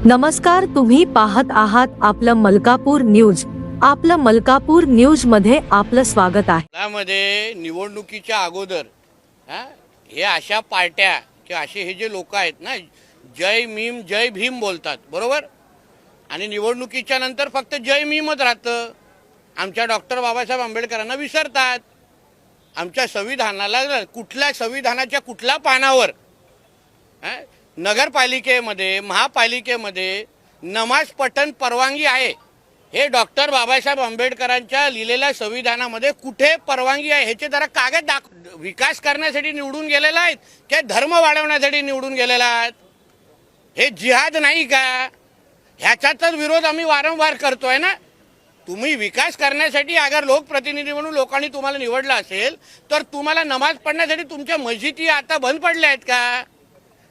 नमस्कार, तुम्ही पाहत आहात आपलं मलकापूर न्यूज. आपलं मलकापूर न्यूज मध्ये आपलं स्वागत आहे. त्यामध्ये निवडणुकीच्या अगोदर हे अशा पार्ट्या किंवा असे हे जे लोक आहेत ना, जय भीम बोलतात, बरोबर. आणि निवडणुकीच्या नंतर फक्त जय भीमच राहतं. आमच्या डॉक्टर बाबासाहेब आंबेडकरांना विसरतात. आमच्या संविधानाला कुठल्या संविधानाच्या कुठल्या पानावर नगरपालिकेमध्ये महापालिकेमध्ये नमाज पठण परवानगी आहे? हे डॉक्टर बाबासाहेब आंबेडकरांच्या लिहिलेल्या संविधानामध्ये कुठे परवानगी आहे? ह्याचे जरा कागद विकास करण्यासाठी निवडून गेलेला आहेत की धर्म वाढवण्यासाठी निवडून गेलेला आहेत? हे जिहाद नाही का? ह्याचाच विरोध आम्ही वारंवार करतोय ना. तुम्ही विकास करण्यासाठी अगर लोकप्रतिनिधी म्हणून लोकांनी तुम्हाला निवडलं असेल तर तुम्हाला नमाज पढण्यासाठी तुमच्या मस्जिदी आता बंद पडल्या आहेत का?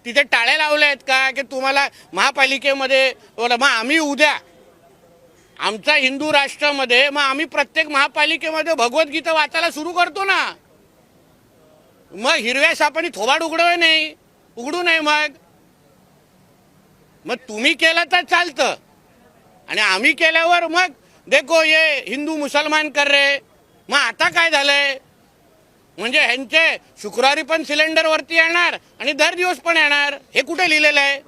तिथे टाळ्या लावल्या आहेत का की तुम्हाला महापालिकेमध्ये मग आम्ही उद्या आमचा हिंदू राष्ट्रामध्ये मग आम्ही प्रत्येक महापालिकेमध्ये भगवद्गीता वाचायला सुरू करतो ना. मग हिरव्या सापाने थोबाड उघडू नये. मग तुम्ही केलं तर चालतं आणि आम्ही केल्यावर मग देखो ये हिंदू मुसलमान कर रहे. मग आता काय झालंय म्हणजे ह्यांचे शुक्रवारी पण सिलेंडर वरती येणार आणि दर दिवस पण येणार. हे कुठे लिहिलेलं आहे?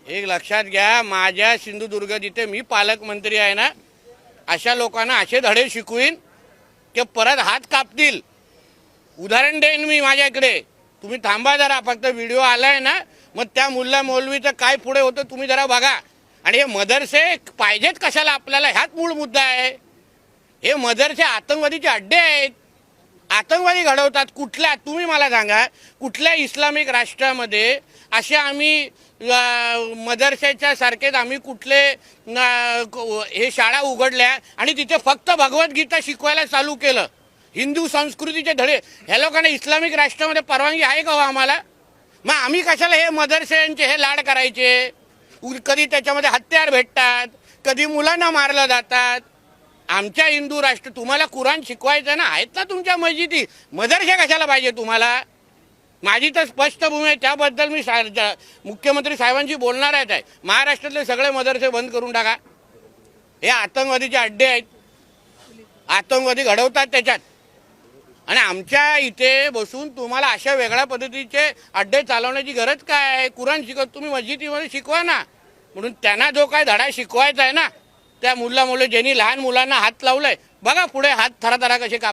एक लक्षात घ्या, माझ्या सिंधुदुर्ग जिथे मी पालकमंत्री आहे ना, अशा लोकांना असे धडे शिकवीन की परत हात कापतील. उदाहरण देईन मी माझ्याकडे. तुम्ही थांबा जरा, फक्त व्हिडिओ आलाय ना, मग त्या मुल्ला मौलवीचं काय पुढे होतं तुम्ही जरा बघा. आणि हे मदरसे पाहिजेत कशाला आपल्याला? ह्याच मूळ मुद्दा आहे. हे मदरसे आतंकवादीचे अड्डे आहेत. आतंकवादी घडवतात. कुठल्या, तुम्ही मला सांगा, कुठल्या इस्लामिक राष्ट्रामध्ये असे आम्ही मदरसेच्या सारखेच आम्ही कुठले हे शाळा उघडल्या आणि तिथे फक्त भगवद्गीता शिकवायला चालू केलं? हिंदू संस्कृतीचे धडे. ह्या लोकांना इस्लामिक राष्ट्रामध्ये परवानगी आहे का हो आम्हाला? मग आम्ही कशाला हे मदरसेंचे हे लाड करायचे? कधी त्याच्यामध्ये हत्यार भेटतात, कधी मुलांना मारलं जातात. आमच्या हिंदू राष्ट्र तुम्हाला कुराण शिकवायचं ना, आहेत ना तुमच्या मस्जिदी. मदरसे कशाला पाहिजे तुम्हाला? माझी तर स्पष्ट भूमी आहे. त्याबद्दल मी मुख्यमंत्री साहेबांशी बोलणार आहे. महाराष्ट्रातले सगळे मदरसे बंद करून टाका. हे आतंकवादीचे अड्डे आहेत. आतंकवादी घडवतात त्याच्यात. आणि आमच्या इथे बसून तुम्हाला अशा वेगळ्या पद्धतीचे अड्डे चालवण्याची गरज काय आहे? कुराण शिकवत तुम्ही मस्जिदीमध्ये शिकवा ना. म्हणून त्यांना जो काय धडा शिकवायचा आहे ना, त्या मुल्ला मुले ज्यांनी लहान मुलांना हात लावलाय बघा, पुढे हात थराथरा कसे